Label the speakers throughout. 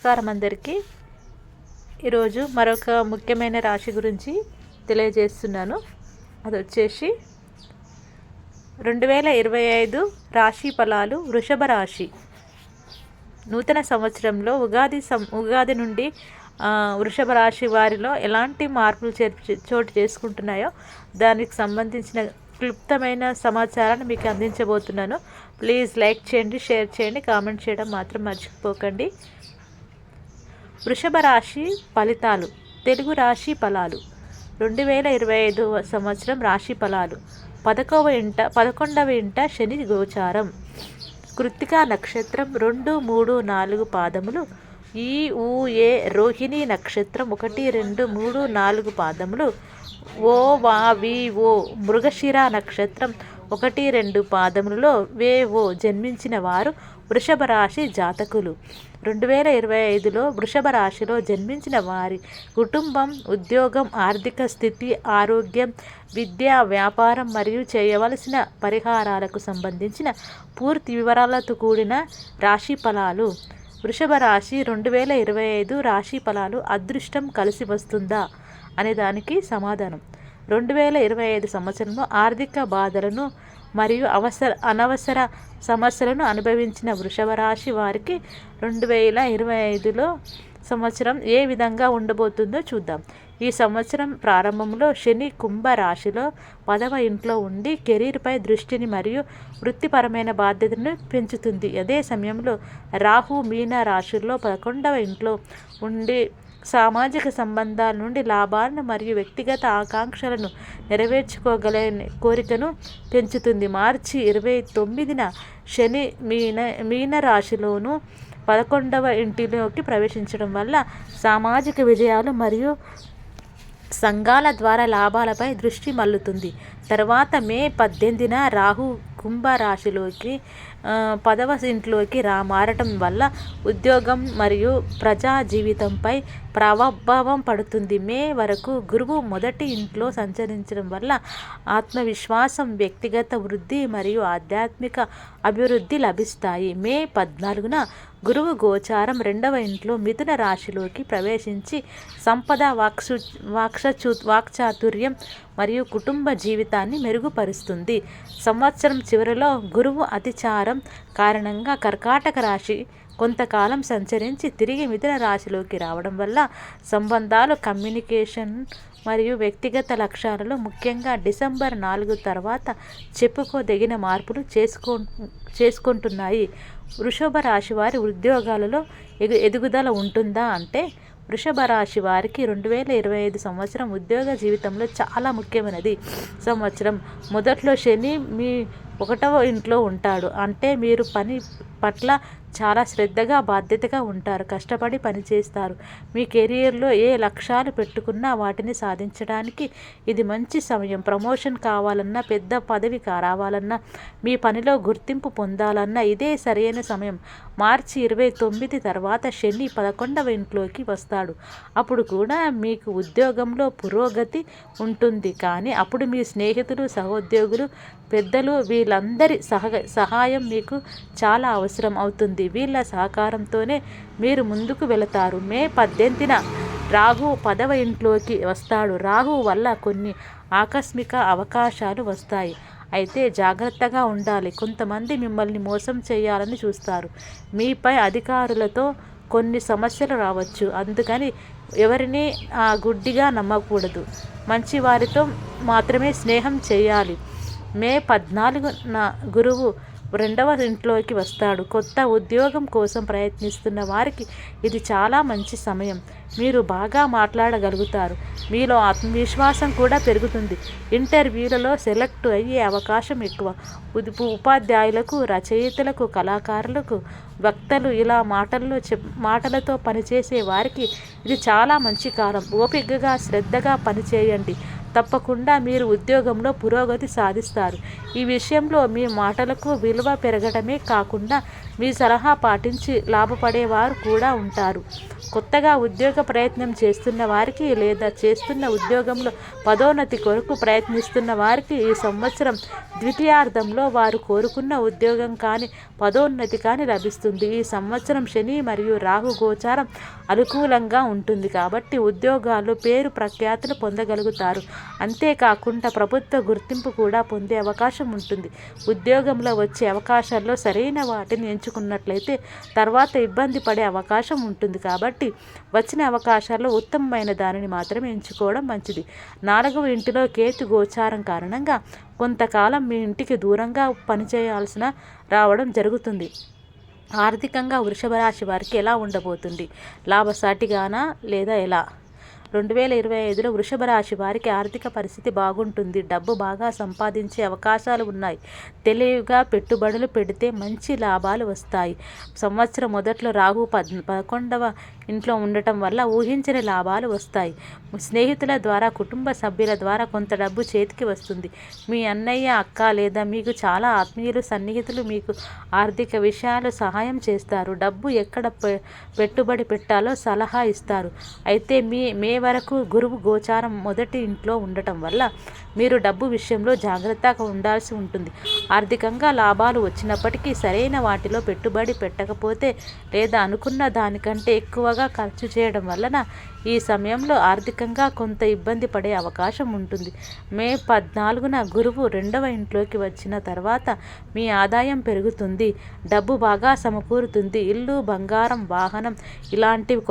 Speaker 1: నమస్కారం అందరికీ. ఈరోజు మరొక ముఖ్యమైన రాశి గురించి తెలియజేస్తున్నాను. అది వచ్చేసి 2025 రాశి ఫలాలు. వృషభ రాశి నూతన సంవత్సరంలో ఉగాది నుండి వృషభ రాశి వారిలో ఎలాంటి మార్పులు చోటు చేసుకుంటున్నాయో దానికి సంబంధించిన క్లుప్తమైన సమాచారాన్ని మీకు అందించబోతున్నాను. ప్లీజ్ లైక్ చేయండి, షేర్ చేయండి, కామెంట్ చేయడం మాత్రం మర్చిపోకండి. వృషభ రాశి ఫలితాలు. తెలుగు రాశి ఫలాలు 2025 సంవత్సరం రాశి ఫలాలు. 11వ ఇంట శని గోచారం. కృత్తికా నక్షత్రం 2, 3, 4 పాదములు. ఈ ఊ ఏ రోహిణి నక్షత్రం 1, 2, 3, 4 పాదములు. ఓ వా వి ఓ మృగశిర నక్షత్రం 1, 2 పాదములలో ఓ జన్మించిన వారు వృషభ రాశి జాతకులు. 2025లో వృషభ రాశిలో జన్మించిన వారి కుటుంబం, ఉద్యోగం, ఆర్థిక స్థితి, ఆరోగ్యం, విద్య, వ్యాపారం మరియు చేయవలసిన పరిహారాలకు సంబంధించిన పూర్తి వివరాలతో కూడిన రాశి ఫలాలు. వృషభ రాశి 2025 రాశి ఫలాలు. అదృష్టం కలిసి వస్తుందా అనే దానికి సమాధానం. 2025 సంవత్సరంలో ఆర్థిక బాధలను మరియు అనవసర సమస్యలను అనుభవించిన వృషభ రాశి వారికి 2025లో సంవత్సరం ఏ విధంగా ఉండబోతుందో చూద్దాం. ఈ సంవత్సరం ప్రారంభంలో శని కుంభ రాశిలో 10వ ఇంట్లో ఉండి కెరీర్పై దృష్టిని మరియు వృత్తిపరమైన బాధ్యతను పెంచుతుంది. అదే సమయంలో రాహు మీన రాశుల్లో 11వ ఇంట్లో ఉండి సామాజిక సంబంధాల నుండి లాభాలను మరియు వ్యక్తిగత ఆకాంక్షలను నెరవేర్చుకోగల కోరికను పెంచుతుంది. మార్చి 29న శని మీన రాశిలోను 11వ ఇంటిలోకి ప్రవేశించడం వల్ల సామాజిక విజయాలు మరియు సంఘాల ద్వారా లాభాలపై దృష్టి మళ్లుతుంది. తర్వాత మే 18న రాహు కుంభ రాశిలోకి 10వ ఇంట్లోకి మారటం వల్ల ఉద్యోగం మరియు ప్రజా జీవితంపై ప్రభావం పడుతుంది. మే వరకు గురువు 1వ ఇంట్లో సంచరించడం వల్ల ఆత్మవిశ్వాసం, వ్యక్తిగత వృద్ధి మరియు ఆధ్యాత్మిక అభివృద్ధి లభిస్తాయి. మే 14న గురువు గోచారం 2వ ఇంట్లో మిథున రాశిలోకి ప్రవేశించి సంపద, వాక్చాతుర్యం మరియు కుటుంబ జీవితాన్ని మెరుగుపరుస్తుంది. సంవత్సరం చివరిలో గురువు అతిచారం కారణంగా కర్కాటక రాశి కొంతకాలం సంచరించి తిరిగి మిథున రాశిలోకి రావడం వల్ల సంబంధాలు, కమ్యూనికేషన్ మరియు వ్యక్తిగత లక్ష్యాలలో ముఖ్యంగా డిసెంబర్ 4 తర్వాత చెప్పుకోదగిన మార్పులు చేసుకుంటున్నాయి. వృషభ రాశి వారి ఉద్యోగాలలో ఎదుగుదల ఉంటుందా అంటే, వృషభ రాశి వారికి 2025 సంవత్సరం ఉద్యోగ జీవితంలో చాలా ముఖ్యమైనది సంవత్సరం. మొదట్లో శని మీ 1వ ఇంట్లో ఉంటాడు. అంటే మీరు పని పట్ల చాలా శ్రద్ధగా, బాధ్యతగా ఉంటారు, కష్టపడి పనిచేస్తారు. మీ కెరీర్లో ఏ లక్ష్యాలు పెట్టుకున్నా వాటిని సాధించడానికి ఇది మంచి సమయం. ప్రమోషన్ కావాలన్నా, పెద్ద పదవి రావాలన్నా, మీ పనిలో గుర్తింపు పొందాలన్నా ఇదే సరైన సమయం. మార్చి 29 తర్వాత శని 11వ ఇంట్లోకి వస్తాడు. అప్పుడు కూడా మీకు ఉద్యోగంలో పురోగతి ఉంటుంది. కానీ అప్పుడు మీ స్నేహితులు, సహోద్యోగులు, పెద్దలు వీళ్ళందరి సహాయం మీకు చాలా అవసరం అవుతుంది. వీళ్ళ సహకారంతోనే మీరు ముందుకు వెళతారు. మే 18న రాహు 10వ ఇంట్లోకి వస్తాడు. రాహు వల్ల కొన్ని ఆకస్మిక అవకాశాలు వస్తాయి. అయితే జాగ్రత్తగా ఉండాలి. కొంతమంది మిమ్మల్ని మోసం చేయాలని చూస్తారు. మీపై అధికారులతో కొన్ని సమస్యలు రావచ్చు. అందుకని ఎవరిని గుడ్డిగా నమ్మకూడదు. మంచి వారితో మాత్రమే స్నేహం చేయాలి. మే 14న గురువు 2వ ఇంట్లోకి వస్తాడు. కొత్త ఉద్యోగం కోసం ప్రయత్నిస్తున్న వారికి ఇది చాలా మంచి సమయం. మీరు బాగా మాట్లాడగలుగుతారు. మీలో ఆత్మవిశ్వాసం కూడా పెరుగుతుంది. ఇంటర్వ్యూలలో సెలెక్ట్ అయ్యే అవకాశం ఎక్కువ. ఉపాధ్యాయులకు, రచయితలకు, కళాకారులకు, వక్తలు ఇలా మాటలతో పనిచేసే వారికి ఇది చాలా మంచి కాలం. ఓపికగా, శ్రద్ధగా పనిచేయండి. తప్పకుండా మీరు ఉద్యోగంలో పురోగతి సాధిస్తారు. ఈ విషయంలో మీ మాటలకు విలువ పెరగడమే కాకుండా మీ సలహా పాటించి లాభపడేవారు కూడా ఉంటారు. కొత్తగా ఉద్యోగ ప్రయత్నం చేస్తున్న వారికి లేదా చేస్తున్న ఉద్యోగంలో పదోన్నతి కొరకు ప్రయత్నిస్తున్న వారికి ఈ సంవత్సరం ద్వితీయార్థంలో వారు కోరుకున్న ఉద్యోగం కానీ పదోన్నతి కానీ లభిస్తుంది. ఈ సంవత్సరం శని మరియు రాహు గోచారం అనుకూలంగా ఉంటుంది కాబట్టి ఉద్యోగాల్లో పేరు ప్రఖ్యాతులు పొందగలుగుతారు. అంతేకాకుండా ప్రభుత్వ గుర్తింపు కూడా పొందే అవకాశం ఉంటుంది. ఉద్యోగంలో వచ్చే అవకాశాల్లో సరైన వాటిని ఎంచుకున్నట్లయితే తర్వాత ఇబ్బంది పడే అవకాశం ఉంటుంది కాబట్టి వచ్చిన అవకాశాల్లో ఉత్తమమైన దానిని మాత్రమే ఎంచుకోవడం మంచిది. 4వ ఇంటిలో కేతు గోచారం కారణంగా కొంతకాలం మీ ఇంటికి దూరంగా పనిచేయాల్సిన రావడం జరుగుతుంది. ఆర్థికంగా వృషభ రాశి వారికి ఎలా ఉండబోతుంది? లాభసాటిగానా లేదా ఎలా? 2025లో వృషభ రాశి వారికి ఆర్థిక పరిస్థితి బాగుంటుంది. డబ్బు బాగా సంపాదించే అవకాశాలు ఉన్నాయి. తెలివిగా పెట్టుబడులు పెడితే మంచి లాభాలు వస్తాయి. సంవత్సరం మొదట్లో రాహు 11వ ఇంట్లో ఉండటం వల్ల ఊహించని లాభాలు వస్తాయి. స్నేహితుల ద్వారా కుటుంబ సభ్యుల ద్వారా కొంత డబ్బు చేతికి వస్తుంది. మీ అన్నయ్య, అక్క లేదా మీకు చాలా ఆత్మీయులు, సన్నిహితులు మీకు ఆర్థిక విషయాలు సహాయం చేస్తారు. డబ్బు ఎక్కడ పెట్టుబడి పెట్టాలో సలహా ఇస్తారు. అయితే మే వరకు గురువు గోచారం మొదటి ఇంట్లో ఉండటం వల్ల మీరు డబ్బు విషయంలో జాగ్రత్తగా ఉండాల్సి ఉంటుంది. ఆర్థికంగా లాభాలు వచ్చినప్పటికీ సరైన వాటిలో పెట్టుబడి పెట్టకపోతే లేదా అనుకున్న దానికంటే ఎక్కువగా ఖర్చు చేయడం వలన ఈ సమయంలో ఆర్థికంగా కొంత ఇబ్బంది పడే అవకాశం ఉంటుంది. మే 14న గురువు 2వ ఇంట్లోకి వచ్చిన తర్వాత మీ ఆదాయం పెరుగుతుంది. డబ్బు బాగా సమకూరుతుంది. ఇల్లు, బంగారం, వాహనం ఇలాంటివి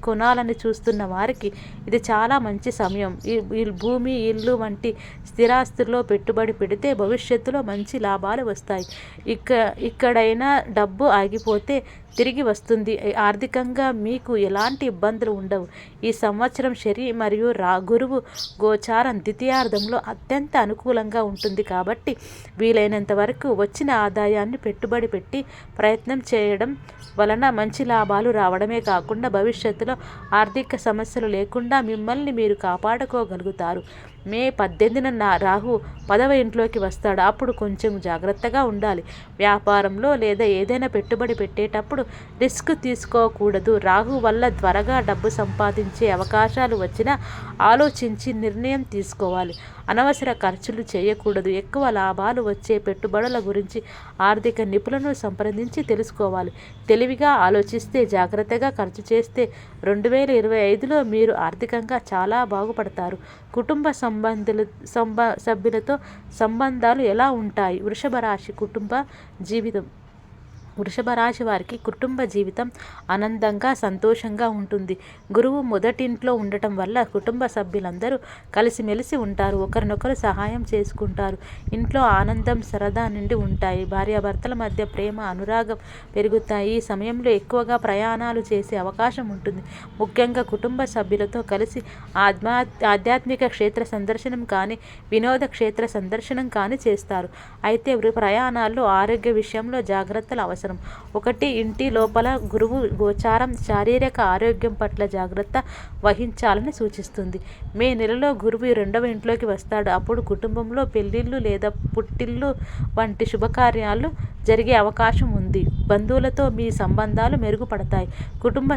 Speaker 1: కొనాలని చూస్తున్న వారికి ఇది చాలా మంచి సమయం. ఈ భూమి, ఇల్లు వంటి స్థిరాస్తుల్లో పెట్టుబడి పెడితే భవిష్యత్తులో మంచి లాభాలు వస్తాయి. ఇక్కడైనా డబ్బు ఆగిపోతే తిరిగి వస్తుంది. ఆర్థికంగా మీకు ఎలాంటి ఇబ్బందులు ఉండవు. ఈ సంవత్సరం శని మరియు గురువు గోచారం ద్వితీయార్థంలో అత్యంత అనుకూలంగా ఉంటుంది కాబట్టి వీలైనంత వరకు వచ్చిన ఆదాయాన్ని పెట్టుబడి పెట్టి ప్రయత్నం చేయడం వలన మంచి లాభాలు రావడమే కాకుండా భవిష్యత్తులో ఆర్థిక సమస్యలు లేకుండా మిమ్మల్ని మీరు కాపాడుకోగలుగుతారు. మే 18న రాహు 10వ ఇంట్లోకి వస్తాడు. అప్పుడు కొంచెం జాగ్రత్తగా ఉండాలి. వ్యాపారంలో లేదా ఏదైనా పెట్టుబడి పెట్టేటప్పుడు రిస్క్ తీసుకోకూడదు. రాహు వల్ల త్వరగా డబ్బు సంపాదించే అవకాశాలు వచ్చినా ఆలోచించి నిర్ణయం తీసుకోవాలి. అనవసర ఖర్చులు చేయకూడదు. ఎక్కువ లాభాలు వచ్చే పెట్టుబడుల గురించి ఆర్థిక నిపుణులను సంప్రదించి తెలుసుకోవాలి. తెలివిగా ఆలోచిస్తే, జాగ్రత్తగా ఖర్చు చేస్తే 2025లో మీరు ఆర్థికంగా చాలా బాగుపడతారు. కుటుంబ సభ్యులతో సంబంధాలు ఎలా ఉంటాయి? వృషభ రాశి కుటుంబ జీవితం. వృషభ రాశి వారికి కుటుంబ జీవితం ఆనందంగా, సంతోషంగా ఉంటుంది. గురువు మొదటింట్లో ఉండటం వల్ల కుటుంబ సభ్యులందరూ కలిసిమెలిసి ఉంటారు. ఒకరినొకరు సహాయం చేసుకుంటారు. ఇంట్లో ఆనందం, సరదా నిండి ఉంటాయి. భార్యాభర్తల మధ్య ప్రేమ, అనురాగం పెరుగుతాయి. ఈ సమయంలో ఎక్కువగా ప్రయాణాలు చేసే అవకాశం ఉంటుంది. ముఖ్యంగా కుటుంబ సభ్యులతో కలిసి ఆధ్యాత్మిక క్షేత్ర సందర్శనం కానీ, వినోద క్షేత్ర సందర్శనం కానీ చేస్తారు. అయితే ప్రయాణాల్లో ఆరోగ్య విషయంలో జాగ్రత్తలు అవసరం. 1 ఇంటి లోపల గురువు గోచారం శారీరక ఆరోగ్యం పట్ల జాగ్రత్త వహించాలని సూచిస్తుంది. మే నెలలో గురువు 2వ ఇంట్లోకి వస్తాడు. అప్పుడు కుటుంబంలో పెళ్లిళ్ళు లేదా పుట్టిల్లు వంటి శుభకార్యాలు జరిగే అవకాశం ఉంది. బంధువులతో మీ సంబంధాలు మెరుగుపడతాయి. కుటుంబ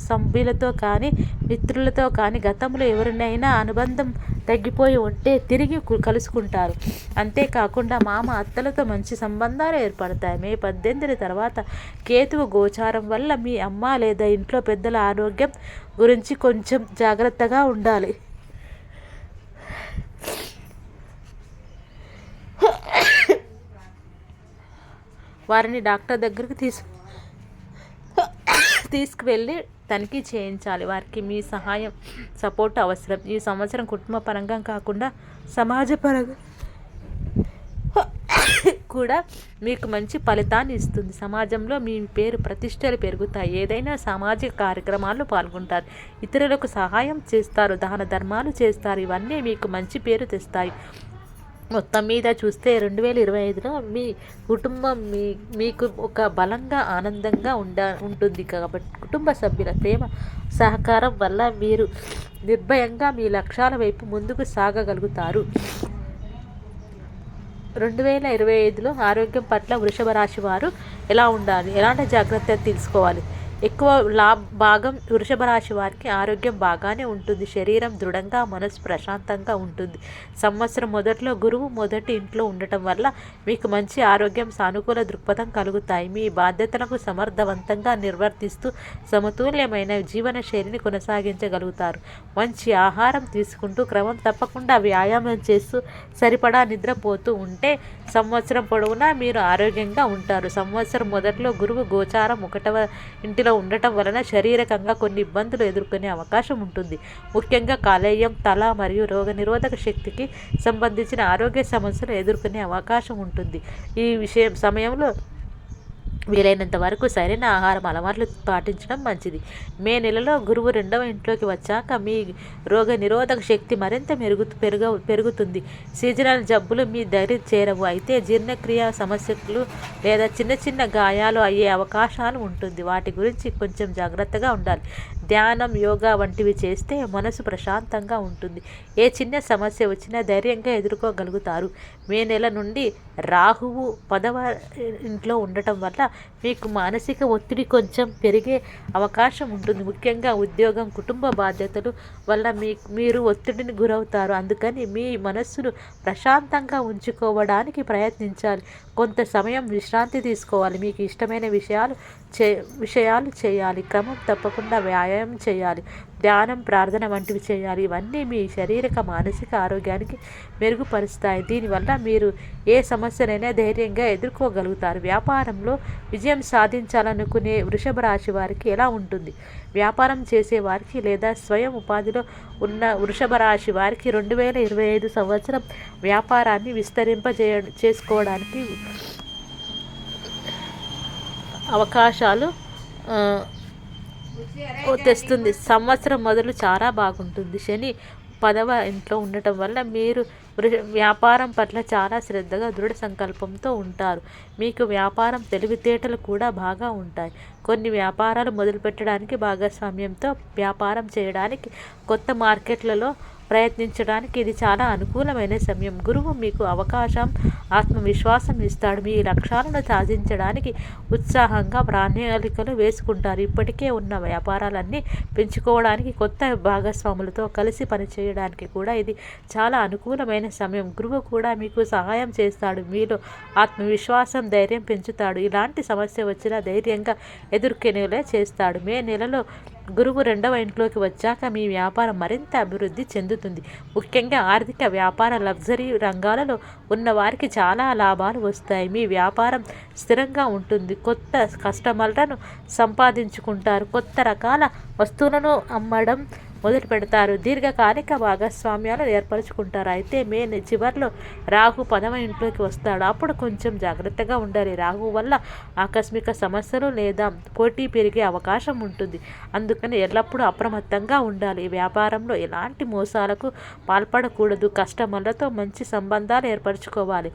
Speaker 1: సభ్యులతో కానీ, మిత్రులతో కానీ గతంలో ఎవరినైనా అనుబంధం తగ్గిపోయి ఉంటే తిరిగి కలుసుకుంటారు. అంతేకాకుండా మామ, అత్తలతో మంచి సంబంధాలు ఏర్పడతాయి. మే 18 తర్వాత కేతువు గోచారం వల్ల మీ అమ్మ లేదా ఇంట్లో పెద్దల ఆరోగ్యం గురించి కొంచెం జాగ్రత్తగా ఉండాలి. వారిని డాక్టర్ దగ్గరికి తీసుకువెళ్ళి తనిఖీ చేయించాలి. వారికి మీ సహాయం, సపోర్ట్ అవసరం. ఈ సంవత్సరం కుటుంబ పరంగా కాకుండా సమాజపరంగా కూడా మీకు మంచి ఫలితాన్ని ఇస్తుంది. సమాజంలో మీ పేరు ప్రతిష్టలు పెరుగుతాయి. ఏదైనా సామాజిక కార్యక్రమాల్లో పాల్గొంటారు. ఇతరులకు సహాయం చేస్తారు. దాన ధర్మాలు చేస్తారు. ఇవన్నీ మీకు మంచి పేరు తెస్తాయి. మొత్తం మీద చూస్తే 2025లో మీ కుటుంబం మీకు ఒక బలంగా ఆనందంగా ఉంటుంది కాబట్టి కుటుంబ సభ్యుల ప్రేమ సహకారం వల్ల మీరు నిర్భయంగా మీ లక్ష్యాల వైపు ముందుకు సాగగలుగుతారు. 2025లో ఆరోగ్యం పట్ల వృషభ రాశి వారు ఎలా ఉండాలి, ఎలాంటి జాగ్రత్తలు తీసుకోవాలి? ఎక్కువ భాగం వృషభ రాశి వారికి ఆరోగ్యం బాగానే ఉంటుంది. శరీరం దృఢంగా, మనసు ప్రశాంతంగా ఉంటుంది. సంవత్సరం మొదట్లో గురువు మొదటి ఇంట్లో ఉండటం వల్ల మీకు మంచి ఆరోగ్యం, సానుకూల దృక్పథం కలుగుతాయి. మీ బాధ్యతలకు సమర్థవంతంగా నిర్వర్తిస్తూ సమతుల్యమైన జీవన శైలిని కొనసాగించగలుగుతారు. మంచి ఆహారం తీసుకుంటూ క్రమం తప్పకుండా వ్యాయామం చేస్తూ సరిపడా నిద్రపోతూ ఉంటే సంవత్సరం పొడవునా మీరు ఆరోగ్యంగా ఉంటారు. సంవత్సరం మొదట్లో గురువు గోచారం 1వ ఇంటిలో ఉండటం వలన శారీరకంగా కొన్ని ఇబ్బందులు ఎదుర్కొనే అవకాశం ఉంటుంది. ముఖ్యంగా కాలేయం, తల మరియు రోగనిరోధక శక్తికి సంబంధించిన ఆరోగ్య సమస్యలు ఎదుర్కొనే అవకాశం ఉంటుంది. ఈ సమయంలో వీలైనంత వరకు సరైన ఆహారం అలవాట్లు పాటించడం మంచిది. మే నెలలో గురువు 2వ ఇంట్లోకి వచ్చాక మీ రోగ నిరోధక శక్తి మరింత పెరుగుతుంది. సీజనల్ జబ్బులు మీ దరి చేరవు. అయితే జీర్ణక్రియ సమస్యలు లేదా చిన్న చిన్న గాయాలు అయ్యే అవకాశాలు ఉంటుంది. వాటి గురించి కొంచెం జాగ్రత్తగా ఉండాలి. ధ్యానం, యోగా వంటివి చేస్తే మనసు ప్రశాంతంగా ఉంటుంది. ఏ చిన్న సమస్య వచ్చినా ధైర్యంగా ఎదుర్కోగలుగుతారు. మే నెల నుండి రాహువు 10వ ఇంట్లో ఉండటం వల్ల మీకు మానసిక ఒత్తిడి కొంచెం పెరిగే అవకాశం ఉంటుంది. ముఖ్యంగా ఉద్యోగం, కుటుంబ బాధ్యతలు వల్ల మీరు ఒత్తిడిని గురవుతారు. అందుకని మీ మనస్సును ప్రశాంతంగా ఉంచుకోవడానికి ప్రయత్నించాలి. కొంత సమయం విశ్రాంతి తీసుకోవాలి. మీకు ఇష్టమైన విషయాలు చేయాలి. క్రమం తప్పకుండా వ్యాయామం చేయాలి. ధ్యానం, ప్రార్థన వంటివి చేయాలి. ఇవన్నీ మీ శారీరక, మానసిక ఆరోగ్యానికి మెరుగుపరుస్తాయి. దీనివల్ల మీరు ఏ సమస్యనైనా ధైర్యంగా ఎదుర్కోగలుగుతారు. వ్యాపారంలో విజయం సాధించాలనుకునే వృషభ రాశి వారికి ఎలా ఉంటుంది? వ్యాపారం చేసేవారికి లేదా స్వయం ఉపాధిలో ఉన్న వృషభ రాశి వారికి 2025 సంవత్సరం వ్యాపారాన్ని చేసుకోవడానికి అవకాశాలు తెస్తుంది. సంవత్సరం మొదలు చాలా బాగుంటుంది. శని 10వ ఇంట్లో ఉండటం వల్ల మీరు వ్యాపారం పట్ల చాలా శ్రద్ధగా, దృఢ సంకల్పంతో ఉంటారు. మీకు వ్యాపారం తెలివితేటలు కూడా బాగా ఉంటాయి. కొన్ని వ్యాపారాలు మొదలుపెట్టడానికి, భాగస్వామ్యంతో వ్యాపారం చేయడానికి, కొత్త మార్కెట్లలో ప్రయత్నించడానికి ఇది చాలా అనుకూలమైన సమయం. గురువు మీకు అవకాశం, ఆత్మవిశ్వాసం ఇస్తాడు. మీ లక్ష్యాలను సాధించడానికి ఉత్సాహంగా ప్రణాళికలు వేసుకుంటారు. ఇప్పటికే ఉన్న వ్యాపారాలన్నీ పెంచుకోవడానికి, కొత్త భాగస్వాములతో కలిసి పనిచేయడానికి కూడా ఇది చాలా అనుకూలమైన సమయం. గురువు కూడా మీకు సహాయం చేస్తాడు. మీలో ఆత్మవిశ్వాసం, ధైర్యం పెంచుతాడు. ఇలాంటి సమస్య వచ్చినా ధైర్యంగా ఎదుర్కొనేలా చేస్తాడు. మే నెలలో గురువు 2వ ఇంట్లోకి వచ్చాక మీ వ్యాపారం మరింత అభివృద్ధి చెందుతుంది. ముఖ్యంగా ఆర్థిక, వ్యాపార, లగ్జరీ రంగాలలో ఉన్నవారికి చాలా లాభాలు వస్తాయి. మీ వ్యాపారం స్థిరంగా ఉంటుంది. కొత్త కస్టమర్లను సంపాదించుకుంటారు. కొత్త రకాల వస్తువులను అమ్మడం మొదలు పెడతారు. దీర్ఘకాలిక భాగస్వామ్యాలు ఏర్పరచుకుంటారు. అయితే మే చివరిలో రాహు 10వ ఇంట్లోకి వస్తాడు. అప్పుడు కొంచెం జాగ్రత్తగా ఉండాలి. రాహు వల్ల ఆకస్మిక సమస్యలు లేదా పోటీ పెరిగే అవకాశం ఉంటుంది. అందుకని ఎల్లప్పుడూ అప్రమత్తంగా ఉండాలి. వ్యాపారంలో ఎలాంటి మోసాలకు పాల్పడకూడదు. కస్టమర్లతో మంచి సంబంధాలు ఏర్పరచుకోవాలి.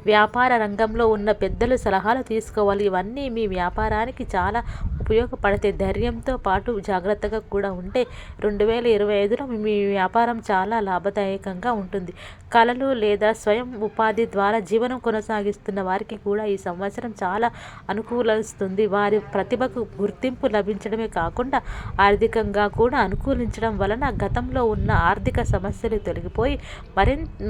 Speaker 1: వ్యాపార రంగంలో ఉన్న పెద్దల సలహాలు తీసుకోవాలి. ఇవన్నీ మీ వ్యాపారానికి చాలా ఉపయోగపడతాయి. ధైర్యంతో పాటు జాగ్రత్తగా కూడా ఉంటే 2025లో మీ వ్యాపారం చాలా లాభదాయకంగా ఉంటుంది. కళలు లేదా స్వయం ఉపాధి ద్వారా జీవనం కొనసాగిస్తున్న వారికి కూడా ఈ సంవత్సరం చాలా అనుకూలిస్తుంది. వారి ప్రతిభకు గుర్తింపు లభించడమే కాకుండా ఆర్థికంగా కూడా అనుకూలించడం వలన గతంలో ఉన్న ఆర్థిక సమస్యలు తొలగిపోయి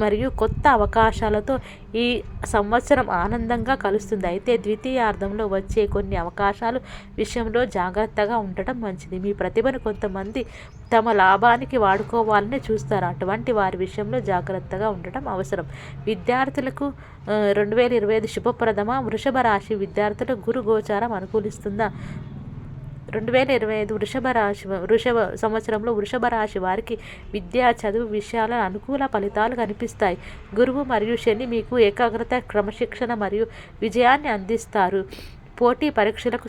Speaker 1: మరియు కొత్త అవకాశాలతో ఈ సంవత్సరం ఆనందంగా కలుస్తుంది. అయితే ద్వితీయార్థంలో వచ్చే కొన్ని అవకాశాలు విషయంలో జాగ్రత్తగా ఉండటం మంచిది. మీ ప్రతిభను కొంతమంది తమ లాభానికి వాడుకోవాలని చూస్తారు. అటువంటి వారి విషయంలో జాగ్రత్తగా ఉండటం అవసరం. విద్యార్థులకు 2025 శుభప్రదమా? వృషభ రాశి విద్యార్థులు గురు గోచారం అనుకూలిస్తుందా? 2025 సంవత్సరంలో వృషభ రాశి వారికి విద్యా, చదువు విషయాల అనుకూల ఫలితాలు కనిపిస్తాయి. గురువు మరియు శని మీకు ఏకాగ్రత, క్రమశిక్షణ మరియు విజయాన్ని అందిస్తారు. పోటీ పరీక్షలకు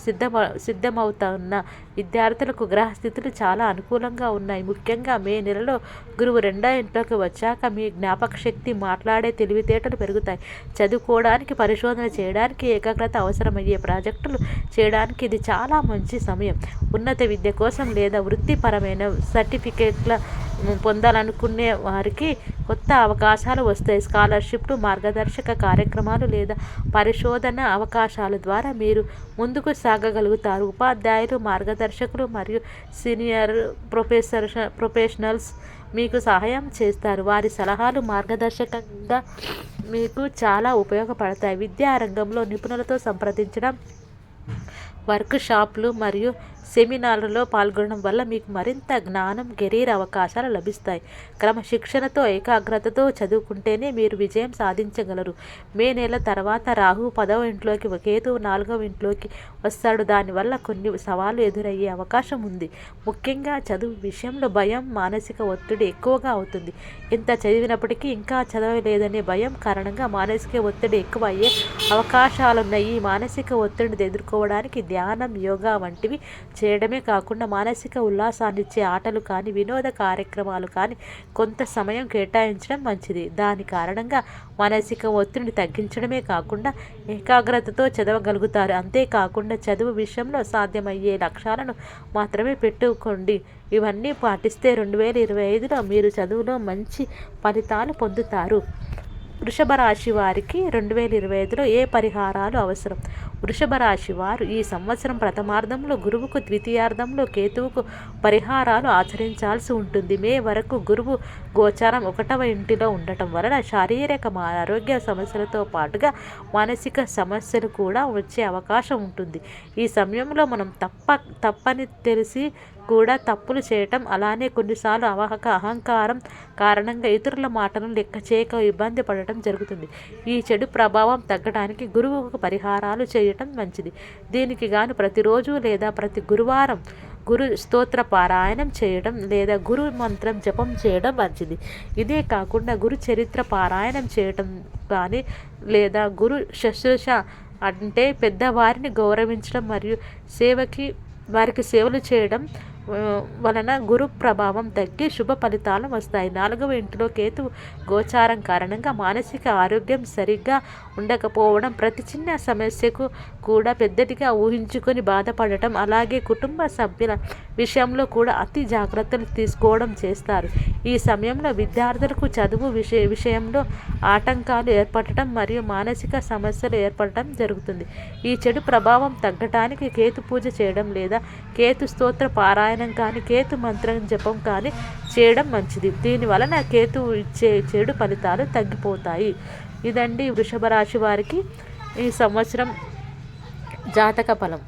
Speaker 1: సిద్ధమవుతున్న విద్యార్థులకు గ్రహస్థితులు చాలా అనుకూలంగా ఉన్నాయి. ముఖ్యంగా మే నెలలో గురువు 2వ ఇంట్లోకి వచ్చాక మీ జ్ఞాపక శక్తి, మాట్లాడే తెలివితేటలు పెరుగుతాయి. చదువుకోవడానికి, పరిశోధన చేయడానికి, ఏకాగ్రత అవసరమయ్యే ప్రాజెక్టులు చేయడానికి ఇది చాలా మంచి సమయం. ఉన్నత విద్య కోసం లేదా వృత్తిపరమైన సర్టిఫికేట్ల పొందాలనుకునే వారికి కొత్త అవకాశాలు వస్తాయి. స్కాలర్షిప్లు, మార్గదర్శక కార్యక్రమాలు లేదా పరిశోధన అవకాశాల ద్వారా మీరు ముందుకు సాగగలుగుతారు. ఉపాధ్యాయులు, మార్గదర్శకులు మరియు సీనియర్ ప్రొఫెషనల్స్ మీకు సహాయం చేస్తారు. వారి సలహాలు మార్గదర్శకంగా మీకు చాలా ఉపయోగపడతాయి. విద్యా రంగంలో నిపుణులతో సంప్రదించడం, వర్క్ షాప్లు మరియు సెమినార్లలో పాల్గొనడం వల్ల మీకు మరింత జ్ఞానం, కెరీర్ అవకాశాలు లభిస్తాయి. క్రమశిక్షణతో, ఏకాగ్రతతో చదువుకుంటేనే మీరు విజయం సాధించగలరు. మే నెల తర్వాత రాహు 10వ ఇంట్లోకి, కేతువు 4వ ఇంట్లోకి వస్తాడు. దానివల్ల కొన్ని సవాళ్లు ఎదురయ్యే అవకాశం ఉంది. ముఖ్యంగా చదువు విషయంలో భయం, మానసిక ఒత్తిడి ఎక్కువగా అవుతుంది. ఎంత చదివినప్పటికీ ఇంకా చదవలేదనే భయం కారణంగా మానసిక ఒత్తిడి ఎక్కువ అయ్యే అవకాశాలున్నాయి. ఈ మానసిక ఒత్తిడిని ఎదుర్కోవడానికి ధ్యానం, యోగా వంటివి చేయడమే కాకుండా మానసిక ఉల్లాసాన్నిచ్చే ఆటలు కానీ, వినోద కార్యక్రమాలు కానీ కొంత సమయం కేటాయించడం మంచిది. దాని కారణంగా మానసిక ఒత్తిడిని తగ్గించడమే కాకుండా ఏకాగ్రతతో చదవగలుగుతారు. అంతేకాకుండా చదువు విషయంలో సాధ్యమయ్యే లక్ష్యాలను మాత్రమే పెట్టుకోండి. ఇవన్నీ పాటిస్తే 2025లో మీరు చదువులో మంచి ఫలితాలు పొందుతారు. వృషభ రాశి వారికి 2025లో ఏ పరిహారాలు అవసరం? వృషభ రాశి వారు ఈ సంవత్సరం ప్రథమార్థంలో గురువుకు, ద్వితీయార్థంలో కేతువుకు పరిహారాలు ఆచరించాల్సి ఉంటుంది. మే వరకు గురువు గోచారం 1వ ఇంటిలో ఉండటం వలన శారీరక, ఆరోగ్య సమస్యలతో పాటుగా మానసిక సమస్యలు కూడా వచ్చే అవకాశం ఉంటుంది. ఈ సమయంలో మనం తప్పని తెలిసి కూడా తప్పులు చేయటం, అలానే కొన్నిసార్లు అహంకారం కారణంగా ఇతరుల మాటలను లెక్క చేయక ఇబ్బంది పడటం జరుగుతుంది. ఈ చెడు ప్రభావం తగ్గడానికి గురువుకు పరిహారాలు చేయటం మంచిది. దీనికి గాను ప్రతిరోజు లేదా ప్రతి గురువారం గురు స్తోత్ర పారాయణం చేయడం లేదా గురు మంత్రం జపం చేయడం మంచిది. ఇదే కాకుండా గురు చరిత్ర పారాయణం చేయటం కానీ లేదా గురు శుశ్రూష అంటే పెద్దవారిని గౌరవించడం మరియు వారికి సేవలు చేయడం వలన గురు ప్రభావం తగ్గి శుభ ఫలితాలు వస్తాయి. 4వ ఇంటిలో కేతు గోచారం కారణంగా మానసిక ఆరోగ్యం సరిగ్గా ఉండకపోవడం, ప్రతి చిన్న సమస్యకు కూడా పెద్దదిగా ఊహించుకొని బాధపడటం, అలాగే కుటుంబ సభ్యుల విషయంలో కూడా అతి జాగ్రత్తలు తీసుకోవడం చేస్తారు. ఈ సమయంలో విద్యార్థులకు చదువు విషయంలో ఆటంకాలు ఏర్పడటం మరియు మానసిక సమస్యలు ఏర్పడటం జరుగుతుంది. ఈ చెడు ప్రభావం తగ్గటానికి కేతు పూజ చేయడం లేదా కేతు స్తోత్ర పారాయణం కానీ, కేతు మంత్రం జపం కానీ చేయడం మంచిది. దీని వలన కేతు ఇచ్చే చెడు ఫలితాలు తగ్గిపోతాయి. ఇదండి వృషభ రాశి వారికి ఈ సంవత్సరం జాతక ఫలం.